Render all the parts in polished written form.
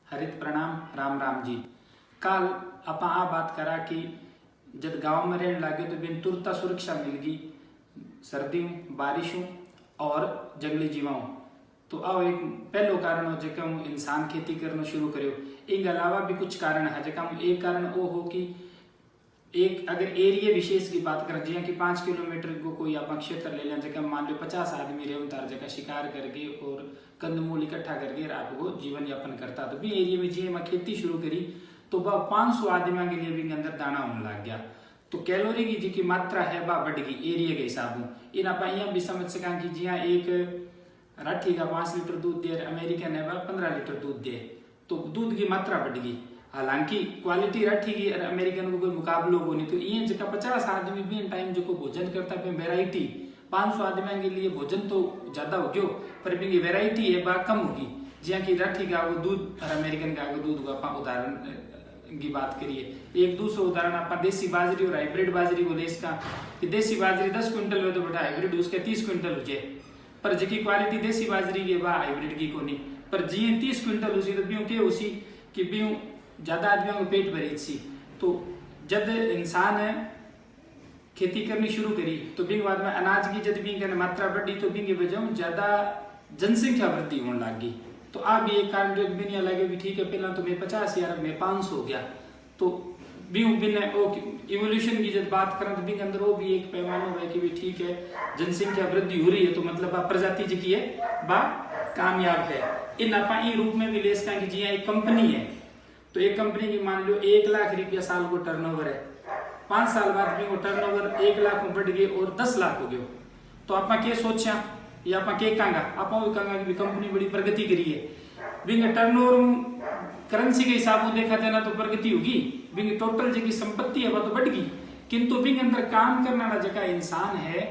हरित प्रणाम राम राम जी। कल आप आ बात करा कि जब गांव में रहने लगे तो बिन तुरता सुरक्षा मिल गई सर्दियों बारिशों और जंगली जीवाओं। तो आओ एक पहलो कारण हो जब हम इंसान खेती करना शुरू करो। इन अलावा भी कुछ कारण है जब एक कारण वो हो कि एक अगर एरिया विशेष की बात करें जिया कि 5 किलोमीटर को कोई आप क्षेत्र ले लें जगह मान लो 50 आदमी रहे तार जगह शिकार करके और कंदमूल इकट्ठा करके आपको जीवन यापन करता तो भी एरिया में जी मैं खेती शुरू करी तो वह 500 आदमियों के लिए भी अंदर दाना होने लग गया। तो कैलोरी की जी की मात्रा है वह बढ़ गई एरिया के हिसाब इन आप भी समझ सका कि जिया एक राठी का 5 लीटर दूध दे अमेरिकन है वह 15 लीटर दूध दे तो दूध की मात्रा बढ़ गई। हालांकि क्वालिटी रखी की अमेरिकन को कोई मुकाबलो को नहीं। तो ये जगह 50 आदमी भी टाइम जो भोजन करता है वेराइटी 500 आदमी के लिए भोजन तो ज्यादा हो गयो पर भी वेराइटी है वह कम होगी। जिया कि राठी का दूध और अमेरिकन का दूध को आप उदाहरण की बात करिए। एक दूसरा उदाहरण आप देसी बाजरी और हाइब्रिड बाजरी बोले इसका कि देसी बाजरी 10 क्विंटल हो तो बड़ा हाइब्रिड उसके 30 क्विंटल हो जाए पर जी क्वालिटी देसी बाजरी की वह हाइब्रिड की को नहीं पर जी 30 क्विंटल उसी तो ब्यू के उसी कि ब्यू ज्यादा आदमियों को पेट भरी सी। तो जब इंसान खेती करनी शुरू करी तो बिंग बाद में अनाज की जब बिंग मात्रा बढ़ी तो बिंग की वजह ज्यादा जनसंख्या वृद्धि होने लगी। तो आप एक कारण जो भी नहीं लगे भी ठीक है पहला तो मैं 50 यार मैं 500 हो गया। तो बिंग बिन इवोल्यूशन की जब बात करें तो बिंग अंदर वो भी एक पैमाना है कि भी ठीक है जनसंख्या वृद्धि हो रही है तो मतलब आप प्रजाति जी की है बा कामयाब है। इन आप रूप में भी ले सकते कि जी एक कंपनी है तो एक कंपनी की मान लो 1 लाख रुपया साल को टर्नओवर है 5 साल बाद भी वो टर्नओवर 1 लाख में बढ़ गए और 10 लाख हो गए। तो आप क्या सोचा या आप क्या कहेंगे आप कहेंगे कि कंपनी बड़ी प्रगति करी है बिंग टर्नओवर करेंसी के हिसाब से देखा जाए ना तो प्रगति होगी बिंग टोटल जी संपत्ति है वह तो बढ़ गई किंतु बिंग अंदर काम करने वाला जगह इंसान है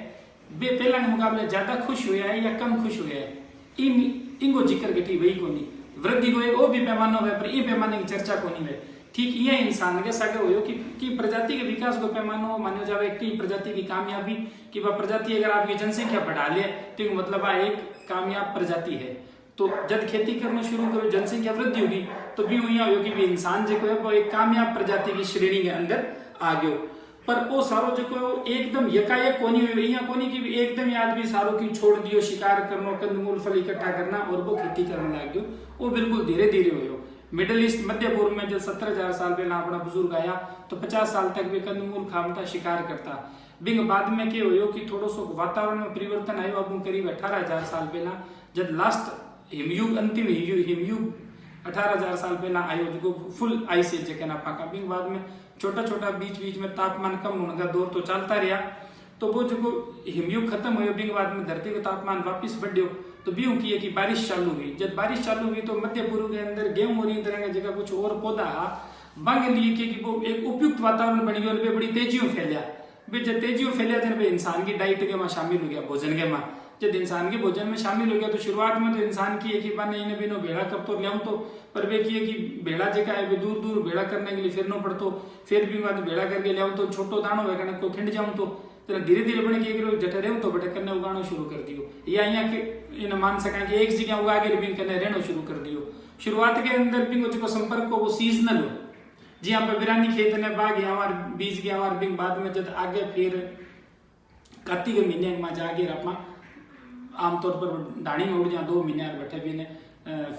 वे पहला के मुकाबले ज्यादा खुश हुआ है या कम खुश हुआ है इनको जिक्र कटी वही को नहीं वृद्धि को एक वो भी पैमाना है पर ये पैमाने की चर्चा को नहीं है। ठीक ये इंसान के सगे हो कि प्रजाति के विकास को पैमाना मानो जाए कि प्रजाति की कामयाबी कि वह प्रजाति अगर आपकी जनसंख्या बढ़ा ले तो मतलब एक कामयाब प्रजाति है। तो जब खेती करना शुरू करो जनसंख्या वृद्धि होगी तो भी यहाँ होगी भी इंसान जो है वो एक कामयाब प्रजाति की श्रेणी के अंदर आ गयो। पर वो सारो जो एकदम यकायक कोनी हुई यहाँ कोनी की एकदम आदमी सारो की छोड़ दियो शिकार करना कंदमूल फल इकट्ठा करना और वो खेती करने लग गयो वो बिल्कुल धीरे धीरे हो। मिडिल ईस्ट मध्य पूर्व में जब 17,000 साल पहले अपना बुजुर्ग आया तो 50 साल तक भी कंदमूल खामता शिकार करता बिंग बाद में क्या हो कि थोड़ा सो वातावरण में परिवर्तन आयो अब करीब 18,000 साल पहला जब लास्ट हिमयुग अंतिम हिमयुग 18,000 साल पहला आयो जो फुल आइस एज कहना पाका बिंग बाद में छोटा छोटा बीच बीच में तापमान कम होने का दौर तो चलता रहा। तो वो जो हिमयुग खत्म हुए बिंग बाद में धरती का तापमान वापस बढ़ियो तो भी की है कि बारिश चालू हुई। जब बारिश चालू हुई तो मध्य पूर्व के अंदर गेहूं और तरह की जगह कुछ और पौधा बंग लिए कि वो एक उपयुक्त वातावरण बन गया और बड़ी तेजियों फैलिया जब तेजियों फैलिया जब इंसान की डाइट के में शामिल हो गया भोजन के में जब इंसान के भोजन में शामिल हो गया तो शुरुआत में तो इंसान की है कि बने इन्हें बिनो भेड़ा कब तो लियाऊं तो पर वे की है कि भेड़ा जगह है वे दूर दूर भेड़ा करने के लिए फिरना पड़तो फिर भी बाद भेड़ा करके लियाऊं तो छोटो दानो है को खिंड जाऊं तो धीरे धीरे बने की जटे रहूं तो बटे करने उगाना शुरू कर दियो या यहाँ के इन मान सका कि एक जगह उगा के बिंग करने रहना शुरू कर दियो। शुरुआत के अंदर बिंग जो संपर्क को वो सीजनल हो जी यहाँ पे बिरानी खेत ने बाग हमार बीज के हमार बिंग बाद में जब आगे फिर कार्तिक के महीने में जाके अपना आमतौर पर डाणी में उड़ जा 2 महीने बैठे भी ने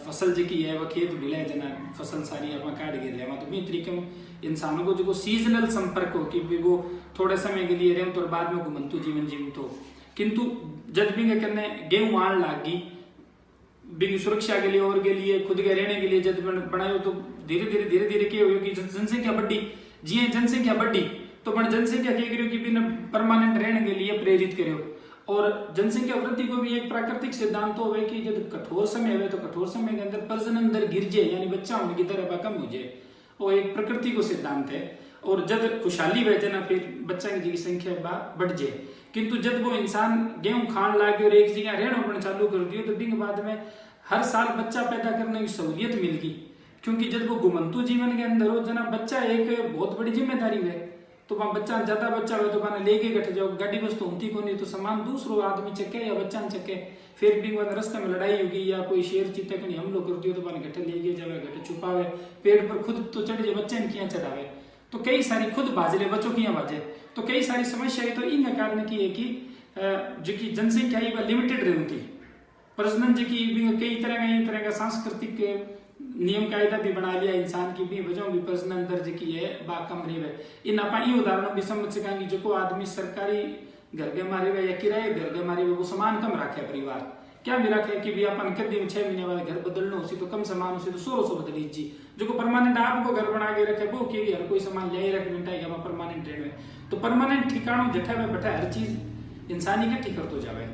फसल जी की है वह खेत मिले जना फसल सारी अपना काट गए तो भी तरीके में इंसानों को जो सीजनल संपर्क हो कि भी वो थोड़े समय के लिए रहे तो बाद में घुमंतु जीवन जीव तो किंतु जब बिंग करने गेहूं आन लागी बिंग सुरक्षा के लिए और के लिए खुद के रहने के लिए जब बनायो तो धीरे धीरे क्या हो कि जनसंख्या बढ़ी जी जनसंख्या बढ़ी तो जनसंख्या क्या करो कि बिना परमानेंट रहने के लिए प्रेरित करो और जनसंख्या वृद्धि को भी एक प्राकृतिक सिद्धांत तो है कि जब कठोर समय है तो कठोर समय के अंदर प्रजनन दर गिर जाए यानी बच्चा होने की दर कम हो जाए वो एक प्रकृति को सिद्धांत है। और जब खुशहाली वह जना फिर बच्चा की संख्या बढ़ जाए किंतु जब वो इंसान गेहूं खान लागे और एक जगह रहना चालू कर दियो तो बिंग बाद में हर साल बच्चा पैदा करने की सहूलियत मिल गई क्योंकि जब वो घुमंतु जीवन के अंदर हो जना बच्चा एक बहुत बड़ी जिम्मेदारी है तो वहाँ बच्चा ज्यादा बच्चा हुए तो मैंने लेके गठे जाओ, गाड़ी बस तो होती को नहीं, तो सामान दूसरो आदमी चके या बच्चा न चके, फिर भी वहाँ रास्ते में लड़ाई होगी या कोई शेर चीते कहीं हमलो कर दियो तो मैंने गठे ले जावे, गठे छुपावे, पेड़ पर खुद तो चढ़ जाए, बच्चे ने किया चढ़ावे, तो कई सारी खुद भाजले बच्चों किया बाजे, तो कई सारी समस्याएं तो इन कारण की है कि जो की जनसंख्या है वह लिमिटेड रहती, प्रजनन जी की कई तरह का सांस्कृतिक नियम कायदा भी बना लिया इंसान की भी वजह भी प्रजनन दर की है बा कम रही है। इन आप उदाहरणों भी समझ सकेंगे, जो आदमी सरकारी घर के मारे हुए या किराए घर के मारे हुए वो सामान कम रखे परिवार क्या भी रखे कि भी अपन कभी 6 महीने बाद घर बदलना उसी तो कम सामान उसी तो 100 बदल लीजिए, जो परमानेंट आपको घर बना के रखे वो की हर कोई सामान ले रख मिनटा परमानेंट रहे, तो परमानेंट ठिकानों जठा में बैठा हर चीज इंसानी के ठीक तो जावे,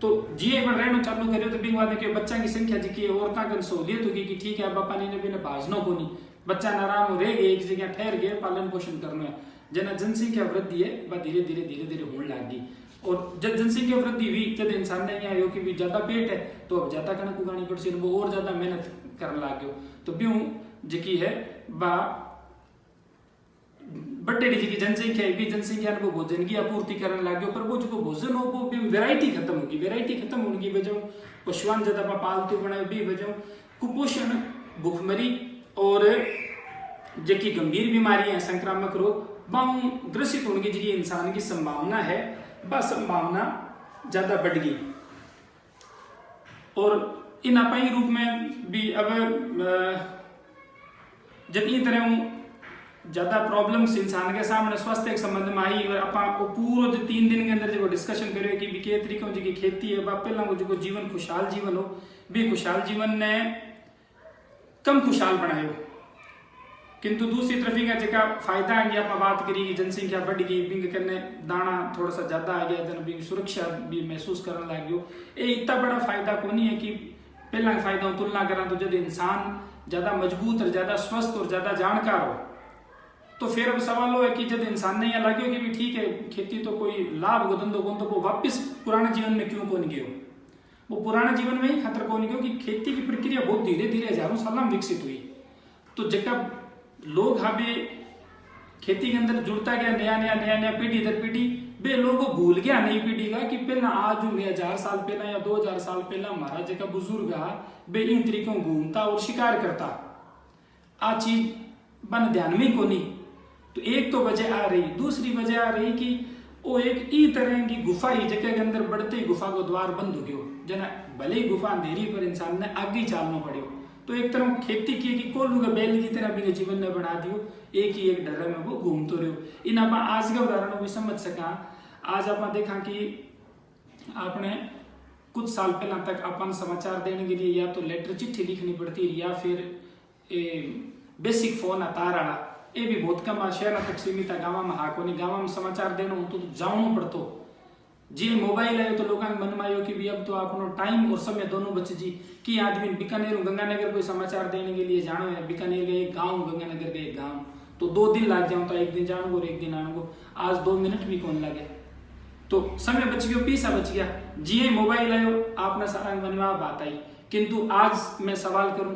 तो जिए बन रहना चालू करे तो बिंग वादे के बच्चा की संख्या जी की औरता का सहूलियत होगी कि ठीक है बापा ने भी भाजनो को नहीं, बच्चा आराम रह गए एक जगह ठहर गए, पालन पोषण करना है, जना जनसंख्या वृद्धि है वह धीरे धीरे होने लगी, और जब जनसंख्या वृद्धि हुई जब इंसान ने यहाँ कि भी ज्यादा पेट है तो अब ज्यादा कनक उगानी पड़ती है, वो और ज्यादा मेहनत करने लग गयो, तो ब्यूं जी है बा बड़े जी की जनसंख्या भी जनसंख्या को भोजन की आपूर्ति करने लगे, पर वो जो भोजन हो वो वैरायटी खत्म होगी, वैरायटी खत्म होने की वजह पशुआन ज्यादा पालतू बनाए भी वजह कुपोषण, भूखमरी और जो गंभीर बीमारियां संक्रामक रोग बाऊ ग्रसित होने की जी इंसान की संभावना है वह संभावना ज्यादा बढ़ गई, और इन अपाई रूप में भी अब जब इन तरह ज्यादा प्रॉब्लम्स इंसान के सामने स्वास्थ्य के संबंध में आई, और आप पूरा जो 3 दिन के अंदर जो डिस्कशन करें कि के तरीकों की खेती है पहला जो जीवन खुशहाल जीवन हो भी खुशहाल जीवन ने कम खुशहाल बनाए, किंतु दूसरी तरफ का जगह फायदा आ गया आप बात करी कि जनसंख्या बढ़ गई, बिंग करने दाना थोड़ा सा ज्यादा आ गया, जन बिंग सुरक्षा भी महसूस करने लग गयो, ये इतना बड़ा फायदा को नहीं है कि पहला फायदा तुलना करा तो जब इंसान ज्यादा मजबूत और ज्यादा स्वस्थ और ज्यादा जानकार हो, तो फिर अब सवाल हो है कि जब इंसान ने यह लगे कि भी ठीक है खेती तो कोई लाभ हो धंधो को, तो वो वापिस पुराने जीवन में क्यों कौन गयो, वो पुराने जीवन में ही खतर कौन गयो कि खेती की प्रक्रिया बहुत धीरे धीरे हजारों साल में विकसित हुई, तो जब लोग हमें खेती के अंदर जुड़ता गया नया पीढ़ी दर पीढ़ी, बे लोगों भूल गया नई पीढ़ी का कि पहला आज 1000 साल पहला या 2000 साल पहला हमारा जगह बुजुर्ग बे इन तरीकों घूमता और शिकार करता, आ चीज बन ध्यान में को नहीं, तो एक तो वजह आ रही, दूसरी वजह आ रही कि वो एक ई तरह की गुफा ही जगह के अंदर बढ़ते ही गुफा को द्वार बंद हो गयो, जना भले ही गुफा अंधेरी पर इंसान ने आगे ही चालना पड़ो, तो एक तरह खेती की कि कोल्लू का बैल की तरह भी जीवन ने बना दियो, एक ही एक डर में वो घूमते रहो। इन आप आज का उदाहरण भी समझ सका, आज आप देखा कि आपने कुछ साल पहला तक अपन समाचार देने के लिए या तो लेटर चिट्ठी लिखनी पड़ती या फिर बेसिक फोन आता रहा, ये भी बहुत कम शहर तक सीमित है, गाँव में हाको नहीं, गाँव में समाचार देना हो तो जाना पड़तो, जी मोबाइल आयो तो लोगों के मन में आयो कि भी अब तो आपनो टाइम और समय दोनों बच जी, कि आदमी बीकानेर गंगानगर कोई समाचार देने के लिए जानो है, बीकानेर गए एक गाँव गंगानगर गए एक गाँव, तो 2 दिन लग जाओ, तो एक दिन जानो और एक दिन आनो, आज 2 मिनट भी कौन लगे, तो समय बच गया, पैसा बच गया, जी मोबाइल आयो आपने सारा मन में बात आई, किंतु आज मैं सवाल करूं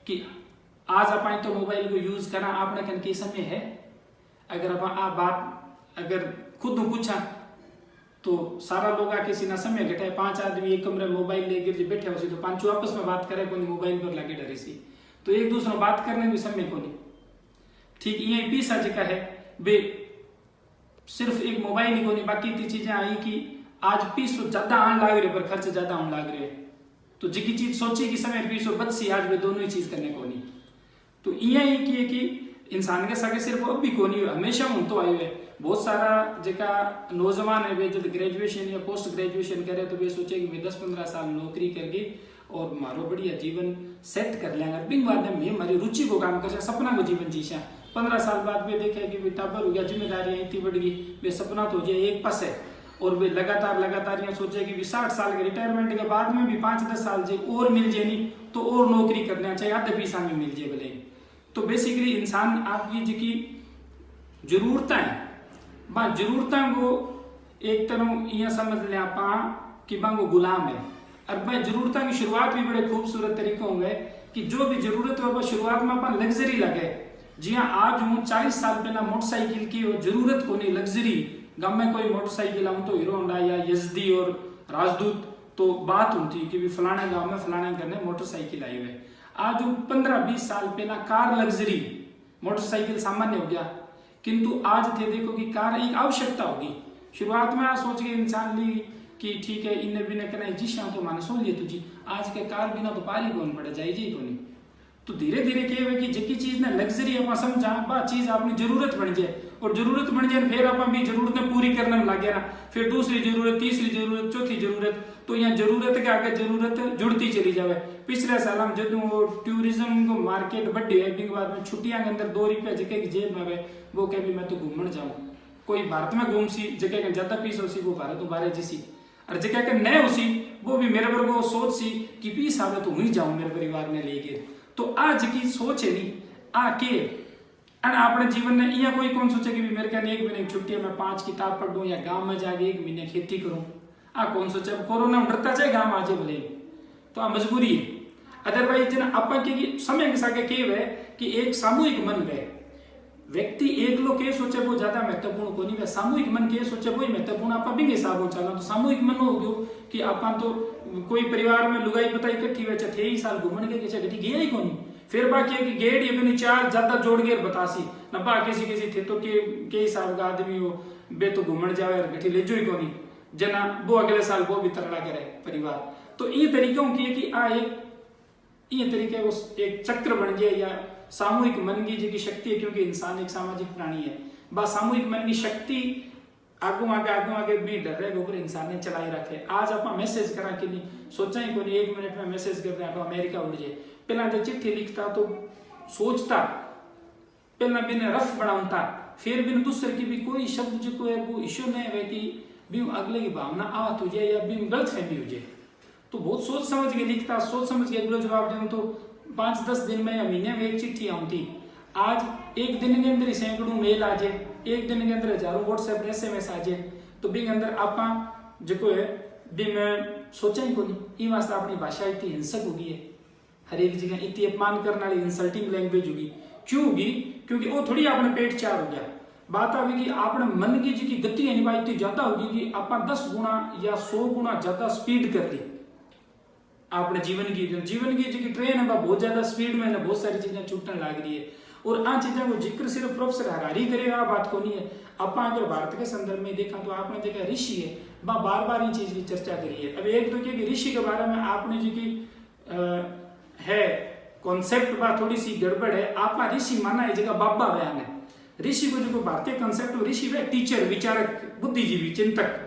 कि आज अपन तो मोबाइल को यूज करना आपने कन के समय है, अगर अपन आ बात अगर खुद पूछा तो सारा लोग किसी ना समय घटे, 5 आदमी एक कमरे में मोबाइल लेकर बैठे हो तो 5 आपस में बात करे कोनी मोबाइल पर लगे डरे सी, तो एक दूसरा बात करने में समय को नहीं, ठीक ये पैसा जगह है बे सिर्फ एक मोबाइल ही को नहीं, बाकी इतनी चीजें आई कि आज पैसों ज्यादा आने लग रहे पर खर्च ज्यादा होने लग रहे, तो जिकी चीज सोची कि समय पैसों बच सी आज वे दोनों ही चीज करने को नहीं, तो ये कि इंसान के सके सिर्फ अब भी को नहीं हमेशा हूं तो आए हुए, बहुत सारा जगह नौजवान है वे जब ग्रेजुएशन या पोस्ट ग्रेजुएशन करे तो वे सोचे कि मैं 10-15 साल नौकरी करके और मारो बढ़िया जीवन सेट कर लेंगे, बिन बाद में हमारी रुचि को काम कर सपना को जीवन जीशा, 15 साल बाद वे देखे कि टाबर हो गया, जिम्मेदारियां इतनी बढ़ गई, वे सपना तो हो जाए एक पास है, और वे लगातार यहाँ सोचे कि 60 साल के रिटायरमेंट के बाद में भी 5-10 साल जे और मिल जाए नहीं तो और नौकरी करना चाहिए, आधे पैसा में मिल जाए भले, तो बेसिकली इंसान आपकी जी जरूरतें हैं जरूरतों को एक तरह यह समझ लें आप कि वो गुलाम है, और मैं जरूरतों की शुरुआत भी बड़े खूबसूरत तरीकों होंगे कि जो भी जरूरत हो वह शुरुआत में अपन लग्जरी लगे, जी हाँ, आज हूँ 40 साल पहला मोटरसाइकिल की जरूरत को नहीं, लग्जरी गांव में कोई मोटरसाइकिल आऊँ तो हीरो होंडा या यजदी और राजदूत तो बात होती कि भी फलाने गांव में फलाने घर में मोटरसाइकिल आई हुए। आज 15-20 साल पहला कार लग्जरी, मोटरसाइकिल सामान्य हो गया। किंतु आज थे देखो कि कार एक आवश्यकता होगी। शुरुआत में सोच के इंसान ली कि ठीक है इन्हें बिना कहना जी तो माने सो लिए तुझी, आज के कार बिना तो पार ही कौन पड़े जाए जी कौन। तो धीरे धीरे क्या है कि जकी चीज ने लग्जरी आप समझा बा चीज अपनी जरूरत बन जाए, और जरूरत बन जाए फिर आप भी जरूरतें पूरी करने में लगे ना, फिर दूसरी जरूरत, तीसरी जरूरत, चौथी जरूरत, तो यहाँ जरूरत के आगे जरूरत जुड़ती चली जाए। पिछले साल हम जब वो टूरिज्म को मार्केट बढ़ी है बिंग बाद में छुट्टियां के अंदर 2 रुपया जगह की जेब में है वो कह भी मैं तो घूमने जाऊँ, कोई भारत में घूम सी जगह के ज्यादा पीस हो सी वो भारत तो बारे जी, और जगह के नए हो सी वो भी मेरे पर वो सोच सी कि पीस आवे तो वहीं जाऊं मेरे परिवार में लेके। तो आज की सोच है नहीं आके अपने जीवन में यहाँ कोई कौन सोचे कि मेरे कहने 1 महीने की छुट्टी है मैं 5 किताब पढ़ लूं या गांव में जाके 1 महीने खेती करूं। कौन सोचे कोरोना डरता चाहे गांव आजे भले, तो मजबूरी है। अदरवाइज जन आप समय के साथ है कि एक सामूहिक मन है, व्यक्ति एक लोग के सोचे वो ज्यादा महत्वपूर्ण को नहीं, सामूहिक मन के सोचे वही महत्वपूर्ण। आप भी हिसाब हो चला तो सामूहिक मन हो गयो कि आप तो कोई परिवार में लुगाई पताई इकट्ठी हुए थे ही साल घूमने के गया ही कोनी, फिर बाकी है कि गेट ये 4 ज्यादा जोड़ गए बतासी न बा किसी थे तो के हिसाब का आदमी हो बे तो घूमने जावे गठी ले जो ही कोनी जना वो अगले साल वो भी तगड़ा करे परिवार। तो ये तरीकों की है कि ये तरीके उस एक चक्र बन जाए या सामूहिक मन की जी शक्ति है, क्योंकि इंसान एक सामाजिक प्राणी है। बस सामूहिक मन की शक्ति आगू आगे भी डर रहे ऊपर इंसान ने चलाई रखे। आज आप मैसेज करा कि नहीं सोचा ही कोई 1 मिनट में मैसेज कर रहे हैं अमेरिका उड़ जाए, पहला जब चिट्ठी लिखता तो सोचता, पहला बिना रफ बनाता, फिर बिना दूसरे की भी कोई शब्द जो है वो इश्यू नहीं है कि भी अगले की भावना आवत हो जाए या भी गलत फहमी हो जाए। तो बहुत सोच समझ के लिखता, सोच समझ के अगले जवाब दें तो 5-10 दिन में या महीने में एक चिट्ठी आती। आज एक दिन के अंदर सैकड़ों मेल आ जाए, एक दिन के अंदर हजारों व्हाट्सएप SMS आ जाए, तो बिंग अंदर आप जो है भी मैं सोचा ही को नहीं। वास्ते अपनी भाषा इतनी हिंसक होगी है, हर एक जगह इतनी अपमान करने वाली इंसल्टिंग लैंग्वेज होगी। क्यों होगी? क्योंकि वो थोड़ी आपने पेट चार हो गया, बात आवी कि आपने मन की जी की गति है निभाई इतनी ज्यादा होगी कि आप 10 गुना या 100 गुना ज्यादा स्पीड कर ली आपने जीवन की जी ट्रेन है बहुत ज्यादा स्पीड में बहुत सारी चीजें छूटने लग रही है। और आ चीजों को जिक्र सिर्फ प्रोफेसर हरारी करेगा बात को नहीं है। आप अगर भारत के संदर्भ में देखा तो आपने देखा ऋषि है बार बार इन चीज की चर्चा करी है। अब एक तो क्या ऋषि के बारे में आपने जी की है कॉन्सेप्ट बात थोड़ी सी गड़बड़ है। आप ऋषि माना है जगह बाबा बयान है। ऋषि को जो भारतीय कॉन्सेप्ट ऋषि वे टीचर विचारक बुद्धिजीवी चिंतक।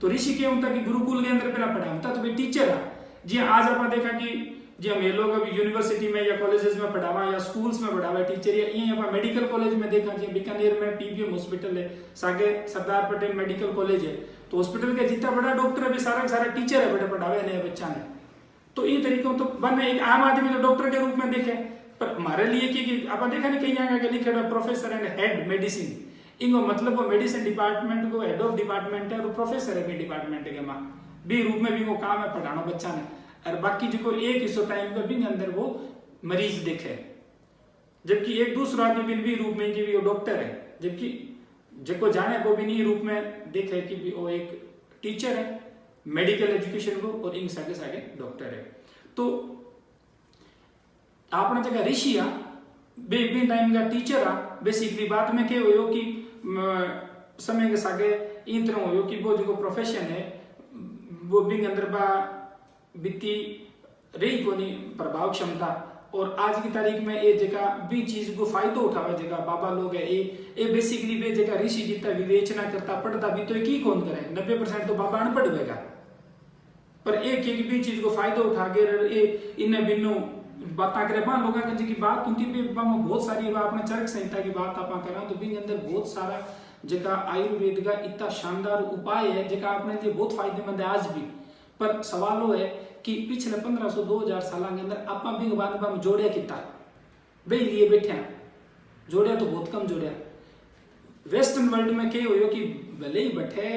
तो ऋषि क्या होता कि गुरुकुल के अंदर पहला पढ़ा होता तो वे टीचर है जी। आज आपने देखा कि जी हम ये लोग अभी यूनिवर्सिटी में या कॉलेजेस में पढ़ावा या स्कूल्स में पढ़ावा टीचर या यहाँ मेडिकल कॉलेज में देखा जी बीकानेर में PBM हॉस्पिटल है, सागे सरदार पटेल मेडिकल कॉलेज है, तो हॉस्पिटल के जितना बड़ा डॉक्टर है सारा टीचर है बड़े पढ़ावे नए बच्चा ने। तो ये तरीकों तो बन एक आम आदमी तो डॉक्टर के रूप में देखे, पर हमारे लिए कि आप देखा नहीं कहीं यहाँ लिखे प्रोफेसर एंड हेड मेडिसिन, इनको मतलब वो मेडिसिन डिपार्टमेंट को हेड ऑफ डिपार्टमेंट है और प्रोफेसर है डिपार्टमेंट के माँ भी रूप में भी वो काम है पढ़ाना बच्चा ने। और बाकी जो एक हिस्सों टाइम का भी अंदर वो मरीज देखे, जबकि एक दूसरा आदमी भी रूप में कि भी वो डॉक्टर है, जबकि जिसको जाने वो भी नहीं रूप में देखे कि भी वो एक टीचर है मेडिकल एजुकेशन को और इन सागे सागे डॉक्टर है। तो आपने जगह ऋषि आ बे टाइम का टीचर आ बेसिकली बात में क्या हो कि समय के सागे इन तरह हो कि वो जो प्रोफेशन है वो बिंग अंदर बा बीती रही कोनी प्रभाव क्षमता। और आज की तारीख में ये जगह भी चीज को फायदा उठावे जगह बाबा लोग है ये बेसिकली वे जगह ऋषि जितना विवेचना करता पढ़ता भी तो की कौन करे 90% तो बाबा अनपढ़ होगा, पर एक भी चीज को फायदा उठा के इन बिन्नो बात करे बा लोगों की बात उनकी भी बहुत सारी आपने चरक संहिता की बात आप करा तो बिंग अंदर बहुत सारा जगह आयुर्वेद का इतना शानदार उपाय है जगह अपने लिए बहुत फायदेमंद है आज भी। पर सवाल वो है कि पिछले 1500-2000 साल के अंदर आप भी बाद जोड़िया किता वे लिए बैठे जोड़िया तो बहुत कम जोड़िया। वेस्टर्न वर्ल्ड में क्या हो कि भले ही बैठे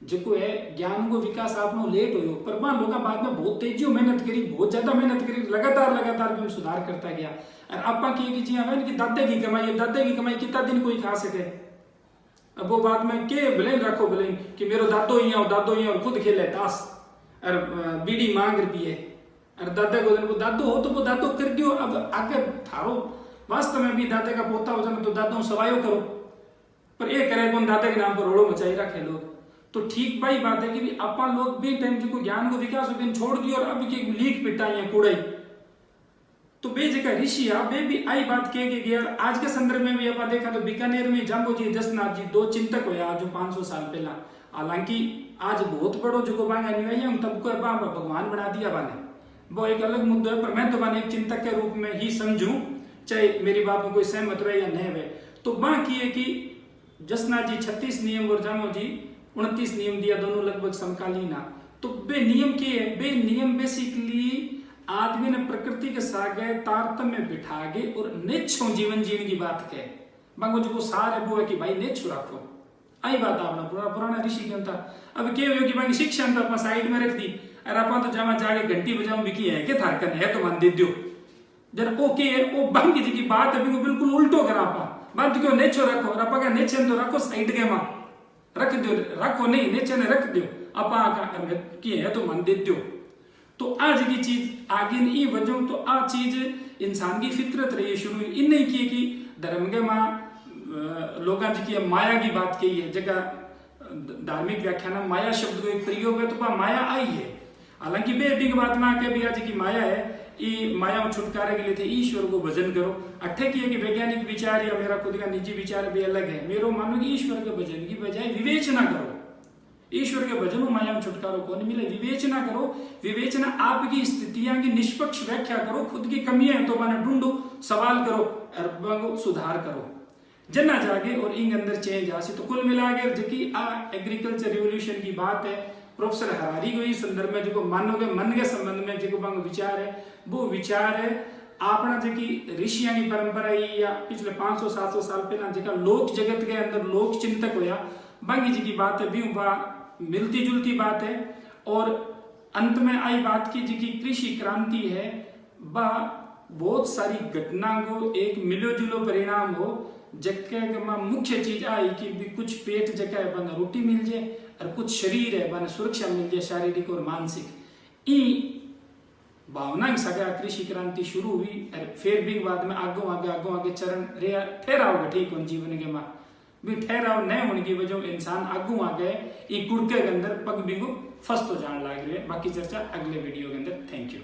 जो है ज्ञान को विकास आपनो लेट हो पर वहां लोग बाद में बहुत तेजी मेहनत करी बहुत ज्यादा मेहनत करी लगातार भी सुधार करता गया और आपा की जी हाँ कि दादे की कमाई कितना दिन कोई खा सके। अब वो बात में के भले रखो भले कि मेरो दादो ही और खुद खेले ताश और बीड़ी मांग रुपये और दादे को दादो हो तो वो दादो कर दियो। अब आगे थारो वास्तव में भी दादे का पोता हो जाए तो दादो सवायो करो, पर ये करे कौन दादे के नाम पर रोड़ो मचाई रखे लोग। तो ठीक भाई बात है कि भी आपा लोग भी टाइम जो ज्ञान को विकास दिन छोड़ दियो और अब की लीक पिटाई है कूड़ाई। तो बे जगह ऋषि बे भी आई बात कह के यार आज के संदर्भ में भी अपन देखा तो बीकानेर में जाम्बो जी जसनाथ जी दो चिंतक हुआ जो 500 साल पहला। हालांकि आज बहुत बड़ो जो बांगा अनुयायी हम तब को भगवान बना दिया बाने, वो एक अलग मुद्दा है। पर मैं तो बाने एक चिंतक के रूप में ही समझूं, चाहे मेरी बात में कोई सहमत रहे या नहीं रहे। तो बाकी है कि जसनाथ जी 36 नियम और जामो जी 29 नियम दिया, दोनों लगभग समकालीन। तो बे नियम के है, बे नियम बेसिकली आदमी ने प्रकृति के सागे तारतम्य बिठा गए और नेच्छो जीवन जीने की बात कहे। बांगो जो सार है वो है कि भाई नेच्छो रखो, आई बात आपने पुराना ऋषि क्यों था। अब क्या हो कि बाकी शिक्षा तो अपना साइड में रख दी और अपन तो जमा जाके घंटी बजाऊं बिकी है के थारकन है तो मान दे दियो जरा ओके है वो बांगी जी की बात है बिल्कुल उल्टो करा पा बात क्यों नेच्छो रखो और अपा का नेच्छन तो रखो साइड के मां रख दो, रखो नहीं नेच्छन रख दो अपा का की है तो मान दे दियो। तो आज की चीज आगे नहीं वजह तो आ चीज इंसान की फितरत रही शुरू इन नहीं की कि धर्म के माँ लोग की माया की बात कही है। जगह धार्मिक व्याख्यान माया शब्द को एक प्रयोग है तो माया आई है। हालांकि बेटिंग बात में आके भी आज की माया है, ये माया छुटकारे के लिए थे ईश्वर को भजन करो। अट्ठे की है कि वैज्ञानिक विचार या मेरा खुद का निजी विचार भी अलग है। मेरो मानो कि ईश्वर के भजन की बजाय विवेचना करो, ईश्वर के भजन माया छुटकारो को नहीं मिले। विवेचना करो, विवेचना आपकी स्थितियां की निष्पक्ष व्याख्या करो, खुद की कमियां हैं तो माने ढूंढो, सवाल करो और सुधार करो, जना जागे और इंग अंदर चेंज आसी। तो कुल मिला के जबकि एग्रीकल्चर रिवोल्यूशन की बात है, प्रोफेसर हरारी को इस संदर्भ में जो मानोगे मन के संबंध में जो विचार है वो विचार है अपना जी ऋषियों की परंपरा या पिछले 500-700 साल पहला जो लोक जगत के अंदर लोक चिंतक होया बांगी जी की बात है भी मिलती जुलती बात है। और अंत में आई बात की जी की कृषि क्रांति है बा बहुत सारी घटना को एक मिलो जुलो परिणाम हो जगह मुख्य चीज आई कि भी कुछ पेट जगह बना रोटी मिल जाए और कुछ शरीर है बना सुरक्षा मिल जाए शारीरिक और मानसिक। ई भावना की सगा कृषि क्रांति शुरू हुई और फिर भी बाद में आगो आगे चरण रे ठहराव ठीक हो जीवन के मां भी ठहराव न होने की वजह इंसान आगू आ गए ये गुड़के के अंदर पग बिगो फस्त हो जाने लग रहे। बाकी चर्चा अगले वीडियो के अंदर। Thank you.